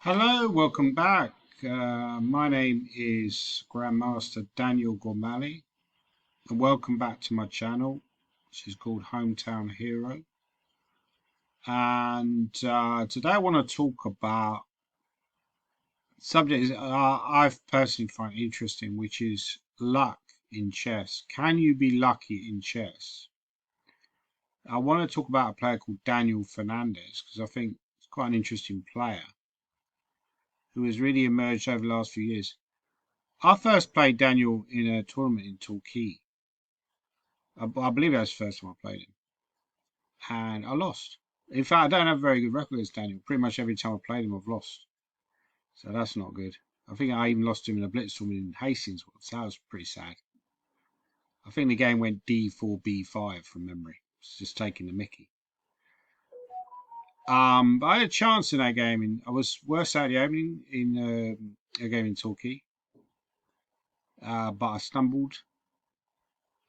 Hello, welcome back. My name is Grandmaster Daniel Gormali, and welcome back to my channel, which is called Hometown Hero. And today I want to talk about subjects I've personally find interesting, which is luck in chess. Can you be lucky in chess? I want to talk about a player called Daniel Fernandez because I think it's quite an interesting player who has really emerged over the last few years. I first played Daniel in a tournament in Torquay. I believe that was the first time I played him. And I lost. In fact, I don't have a very good record against Daniel. Pretty much every time I played him, I've lost. So that's not good. I think I even lost him in a blitz tournament in Hastings once. That was pretty sad. I think the game went D4, B5 from memory. It's just taking the mickey. But I had a chance in that game. I was worse out the opening in a game in Torquay. But I stumbled.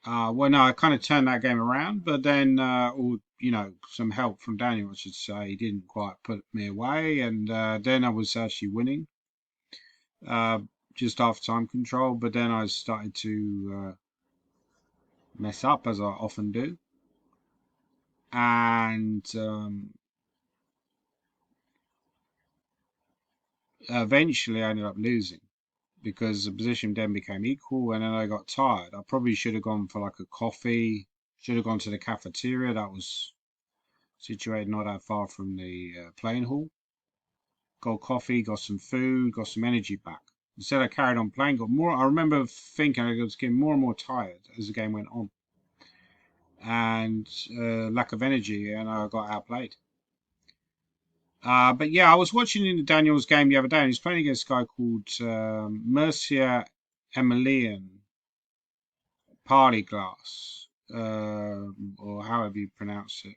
Well, no, I kind of turned that game around, but then, some help from Daniel, I should say, he didn't quite put me away, and then I was actually winning uh, just after time control, but then I started to mess up, as I often do, and eventually I ended up losing because the position then became equal, and then I got tired. I probably should have gone for like a coffee, should have gone to the cafeteria that was situated not that far from the playing hall. Got coffee, got some food, got some energy back. Instead, I carried on playing. Got more. I remember thinking I was getting more and more tired as the game went on, and lack of energy, and I got outplayed. But yeah, I was watching in Daniel's game the other day, and he's playing against a guy called Mercia Emilian Parliglas, or however you pronounce it,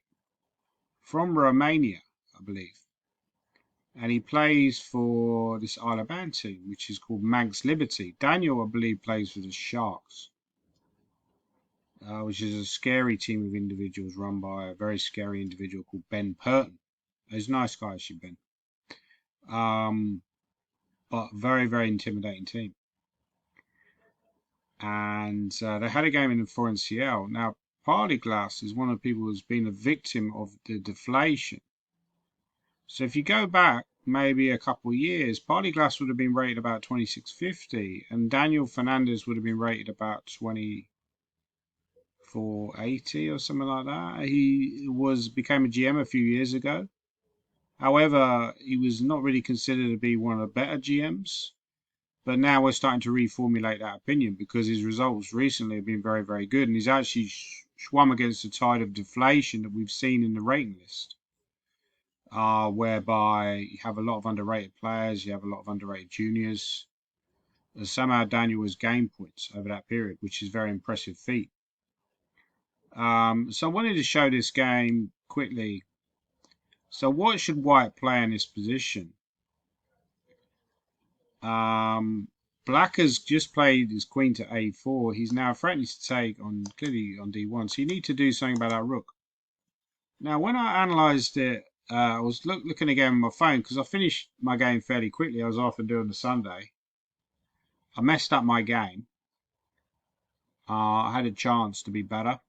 from Romania, I believe. And he plays for this Isle of Man team, which is called Manx Liberty. Daniel, I believe, plays for the Sharks, which is a scary team of individuals run by a very scary individual called Ben Purton. He's a nice guy, actually, Ben. But very, very intimidating team. And they had a game in the 4NCL. Now, Parliglas is one of the people who's been a victim of the deflation. So if you go back maybe a couple of years, Parliglas would have been rated about 2650 and Daniel Fernandez would have been rated about 2480 or something like that. He became a GM a few years ago. However, he was not really considered to be one of the better GMs. But now we're starting to reformulate that opinion because his results recently have been very, very good. And he's actually swum against the tide of deflation that we've seen in the rating list. Whereby you have a lot of underrated players, you have a lot of underrated juniors. And somehow Daniel has gained points over that period, which is a very impressive feat. So I wanted to show this game quickly. So what should White play in this position? Black has just played his queen to a4. He's now threatening to take on clearly on d1. So you need to do something about that rook. Now, when I analysed it, I was looking again on my phone because I finished my game fairly quickly. I was often doing the Sunday. I messed up my game. I had a chance to be better.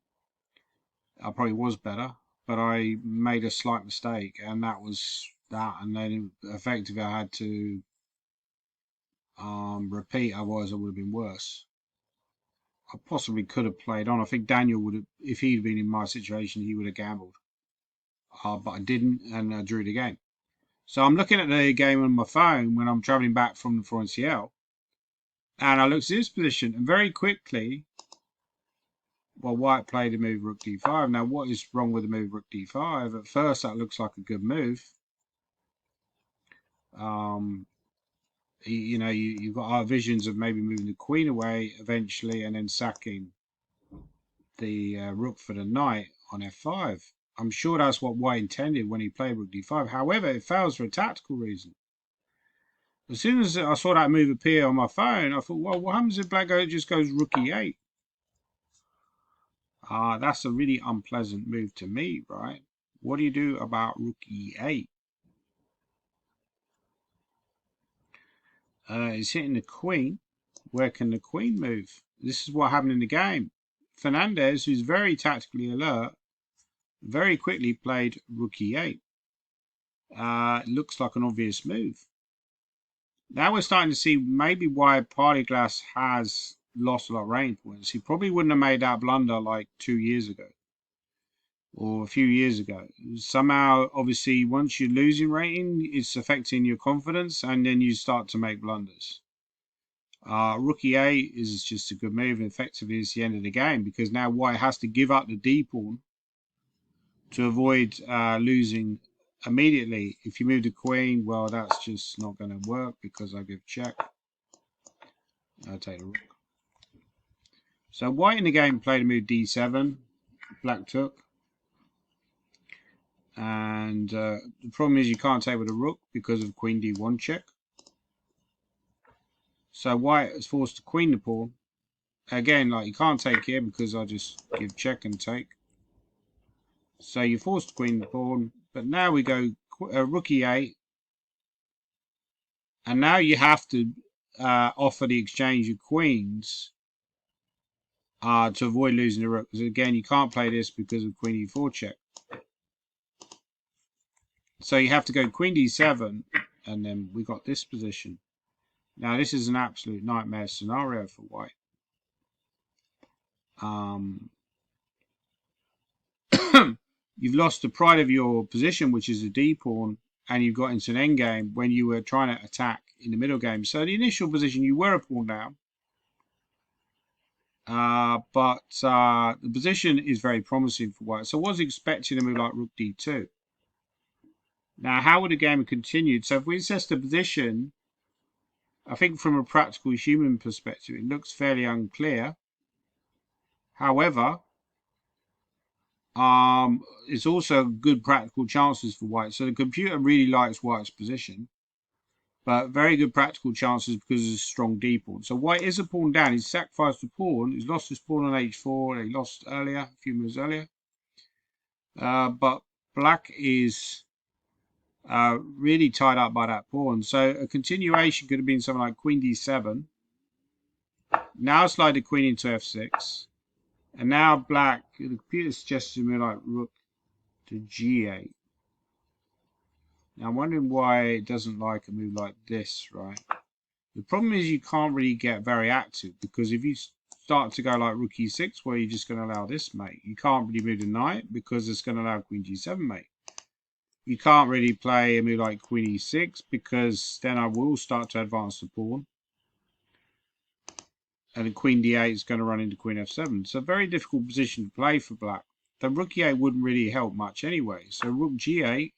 I probably was better, but I made a slight mistake, and that was that. And then effectively, I had to repeat. Otherwise, it would have been worse. I possibly could have played on. I think Daniel would have, if he'd been in my situation, he would have gambled. But I didn't, and I drew the game. So I'm looking at the game on my phone when I'm traveling back from the 4NCL, and I looked at this position, and very quickly, well, White played a move rook d5. Now, what is wrong with the move rook d5? At first, that looks like a good move. You've got our visions of maybe moving the queen away eventually, and then sacking the rook for the knight on f5. I'm sure that's what White intended when he played rook d5. However, it fails for a tactical reason. As soon as I saw that move appear on my phone, I thought, well, what happens if Black just goes rook e8? That's a really unpleasant move to me, right? What do you do about rook e8? It's hitting the queen. Where can the queen move? This is what happened in the game. Fernandez, who's very tactically alert, very quickly played rook e8. Looks like an obvious move. Now we're starting to see maybe why Partyglass has lost a lot of rating points. He probably wouldn't have made that blunder like 2 years ago or a few years ago. Somehow, obviously, once you're losing rating, it's affecting your confidence, and then you start to make blunders. Rook e8 is just a good move, and effectively it's the end of the game because now white has to give up the d pawn to avoid losing immediately. If you move the queen, well, that's just not going to work because I give check. I'll take the rook. So white in the game played a move d7, black took. And the problem is you can't take with a rook because of queen d1 check. So white is forced to queen the pawn. Again, like you can't take here because I just give check and take. So you're forced to queen the pawn. But now we go rook e8. And now you have to offer the exchange of queens to avoid losing the rook. Because again, you can't play this because of queen e4 check. So you have to go queen d7, and then we got this position. Now this is an absolute nightmare scenario for white. You've lost the pride of your position, which is a d pawn, and you've got into an endgame when you were trying to attack in the middle game. So the initial position, you were a pawn down. But the position is very promising for white. So I was expecting a move like rook d2. Now, how would the game have continued? So if we assess the position, I think from a practical human perspective, it looks fairly unclear. However, it's also good practical chances for white. So the computer really likes white's position, but very good practical chances because of a strong d pawn. So white is a pawn down. He's sacrificed a pawn. He's lost his pawn on h4. He lost earlier, a few moves earlier. But black is really tied up by that pawn. So a continuation could have been something like queen d7. Now slide the queen into f6. And now black, the computer suggests to me like rook to g8. Now I'm wondering why it doesn't like a move like this, right? The problem is you can't really get very active because if you start to go like rook e6, where you're just going to allow this mate, you can't really move the knight because it's going to allow queen g7 mate. You can't really play a move like queen e6 because then I will start to advance the pawn. And the queen d8 is going to run into queen f7. So a very difficult position to play for black. The rook e8 wouldn't really help much anyway. So rook g8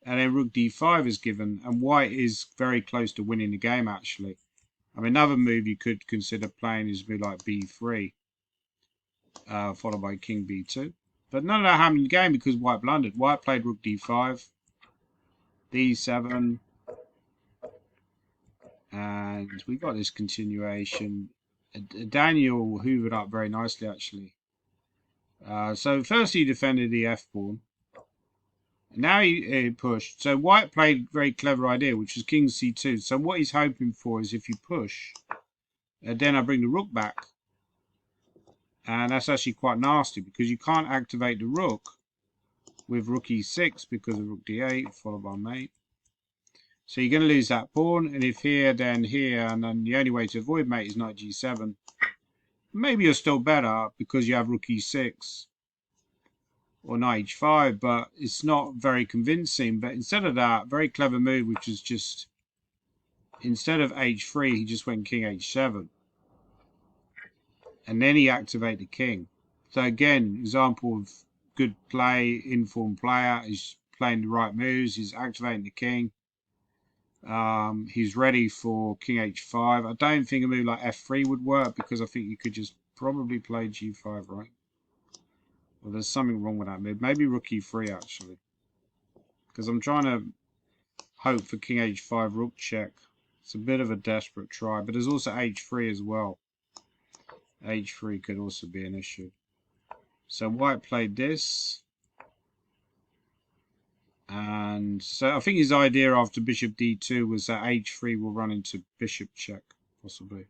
and then rook d5 is given. And white is very close to winning the game actually. I mean, another move you could consider playing is a move like b3. Followed by king b2. But none of that happened in the game because white blundered. White played rook d5. d7. And we got this continuation. Daniel hoovered up very nicely, actually. So first he defended the f pawn. Now he pushed. So white played a very clever idea, which is king c2. So what he's hoping for is if you push, then I bring the rook back. And that's actually quite nasty because you can't activate the rook with rook e6 because of rook d8 followed by mate. So you're going to lose that pawn, and if here, then here, and then the only way to avoid mate is knight g7. Maybe you're still better because you have rook e6 or knight h5, but it's not very convincing. But instead of that, very clever move, which is just, instead of h3, he just went king h7. And then he activated the king. So again, example of good play, informed player. He's playing the right moves, he's activating the king. He's ready for king h5. I don't think a move like f3 would work because I think you could just probably play g5, right? Well, there's something wrong with that move. Maybe rook e3 actually, because I'm trying to hope for king h5 rook check. It's a bit of a desperate try, but there's also h3 as well. h3 could also be an issue. So white played this. And so I think his idea after bishop d2 was that h3 will run into bishop check, possibly.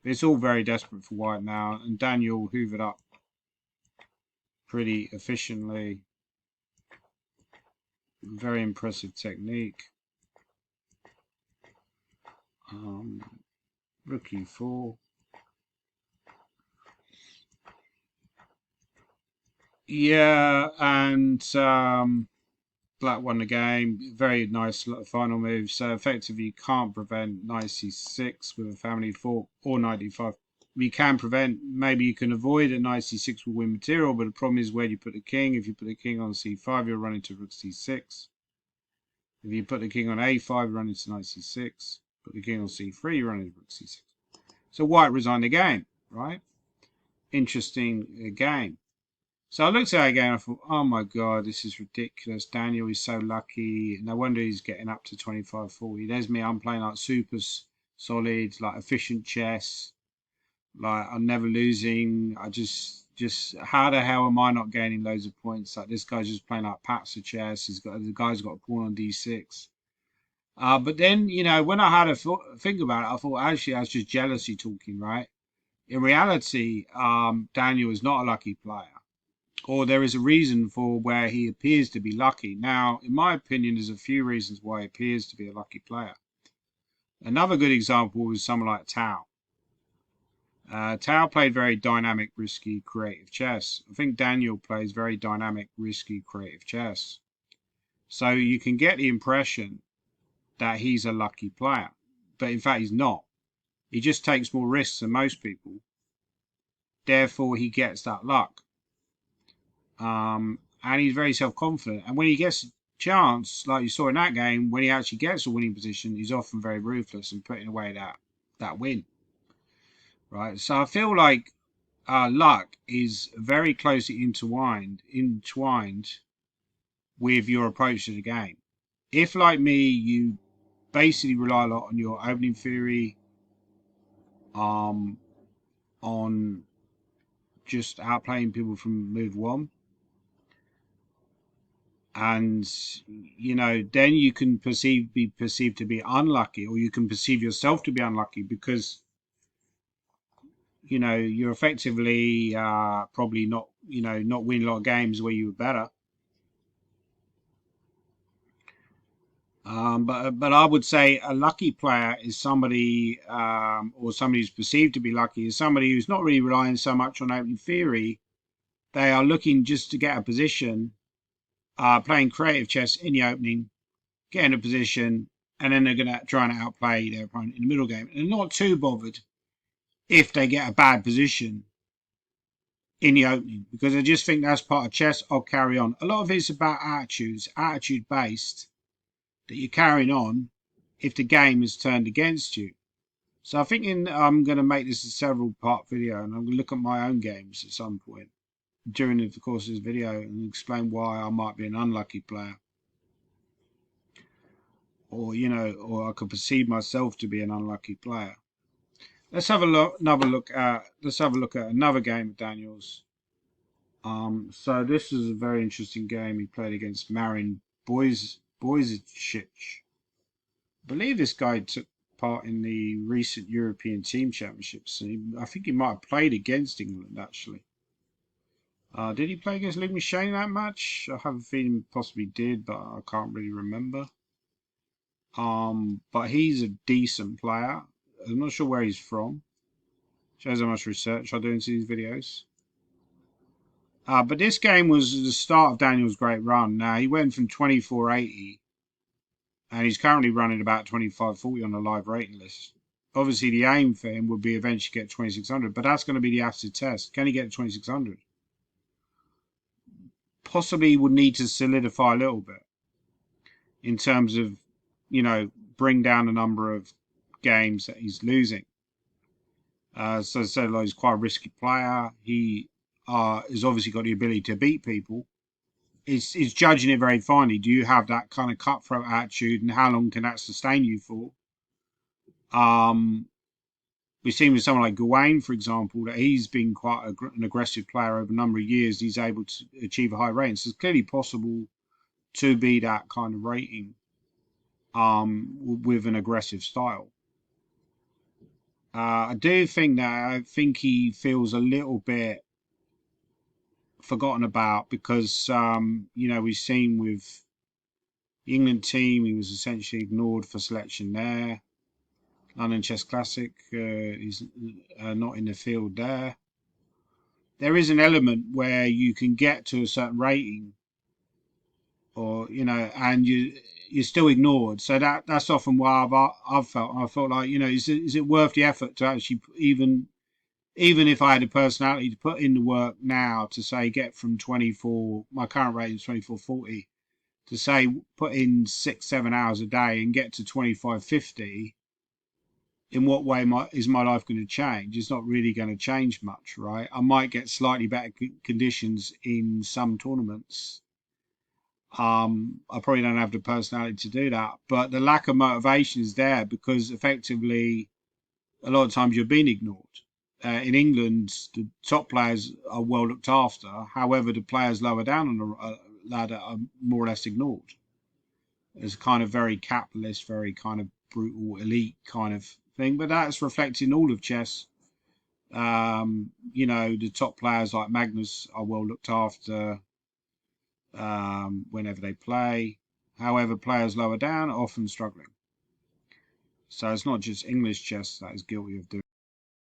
But it's all very desperate for white now, and Daniel hoovered up pretty efficiently. Very impressive technique. Rook e4. Yeah, and black won the game. Very nice final move. So effectively, you can't prevent knight c6 with a family fork or knight d5. You can prevent. Maybe you can avoid a knight c6 will win material, but the problem is where you put the king. If you put the king on c5, you'll run into rook c6. If you put the king on a5, you run into knight c6. Put the king on c3, you run into rook c6. So white resigned the game, right? Interesting game. So I looked at that game and I thought, oh my God, this is ridiculous. Daniel is so lucky. No wonder he's getting up to 25-40. There's me, I'm playing like super solid, like efficient chess. Like I'm never losing. I just how the hell am I not gaining loads of points? Like this guy's just playing like pats of chess. The guy's got a pawn on d6. But then, when I had a think about it, I thought actually that's just jealousy talking, right? In reality, Daniel is not a lucky player, or there is a reason for where he appears to be lucky. Now, in my opinion, there's a few reasons why he appears to be a lucky player. Another good example was someone like Tao. Tao played very dynamic, risky, creative chess. I think Daniel plays very dynamic, risky, creative chess. So you can get the impression that he's a lucky player, but in fact he's not. He just takes more risks than most people. Therefore, he gets that luck. And he's very self-confident. And when he gets a chance, like you saw in that game, when he actually gets a winning position, he's often very ruthless and putting away that win. Right. So I feel like luck is very closely entwined with your approach to the game. If, like me, you basically rely a lot on your opening theory, on just outplaying people from move one, and then you can be perceived to be unlucky, or you can perceive yourself to be unlucky because you're effectively probably not winning a lot of games where you were better. But I would say a lucky player is somebody, or somebody who's perceived to be lucky, is somebody who's not really relying so much on opening theory. They are looking just to get a position, playing creative chess in the opening, getting a position, and then they're going to try and outplay their opponent in the middle game. And they're not too bothered if they get a bad position in the opening, because I just think that's part of chess. I'll carry on. A lot of it's about attitude based, that you're carrying on if the game is turned against you. So I think I'm going to make this a several part video, and I'm going to look at my own games at some point during the course of this video and explain why I might be an unlucky player, or or I could perceive myself to be an unlucky player. Let's have another look at another game of Daniel's. So this is a very interesting game he played against Marin Boisic. I believe this guy took part in the recent European Team Championships. I think he might have played against England, actually. Did he play against Luke Shane that match? I have a feeling he possibly did, but I can't really remember. But he's a decent player. I'm not sure where he's from. Shows how much research I do into these videos. But this game was the start of Daniel's great run. Now, he went from 2480, and he's currently running about 2540 on the live rating list. Obviously, the aim for him would be eventually get 2600, but that's going to be the acid test. Can he get 2600? Possibly he would need to solidify a little bit in terms of, bring down the number of games that he's losing. So he's quite a risky player. He has obviously got the ability to beat people. It's judging it very finely. Do you have that kind of cutthroat attitude, and how long can that sustain you for? We've seen with someone like Gawain, for example, that he's been quite an aggressive player over a number of years. He's able to achieve a high rating. So it's clearly possible to be that kind of rating with an aggressive style. I do think that I think he feels a little bit forgotten about because we've seen with the England team he was essentially ignored for selection there. London Chess Classic is not in the field there. There is an element where you can get to a certain rating, or and you're still ignored. So that's often why I've felt. I felt like is it worth the effort to actually even if I had a personality to put in the work now to say get from 24, my current rating is 24.40, to say put in 6-7 hours a day and get to 25.50. In what way is my life going to change? It's not really going to change much, right? I might get slightly better conditions in some tournaments. I probably don't have the personality to do that, but the lack of motivation is there because effectively a lot of times you're being ignored. In England, the top players are well looked after. However, the players lower down on the ladder are more or less ignored. It's kind of very capitalist, very kind of brutal elite kind of thing. But that's reflected in all of chess. The top players like Magnus are well looked after whenever they play. However, players lower down are often struggling. So it's not just English chess that is guilty of doing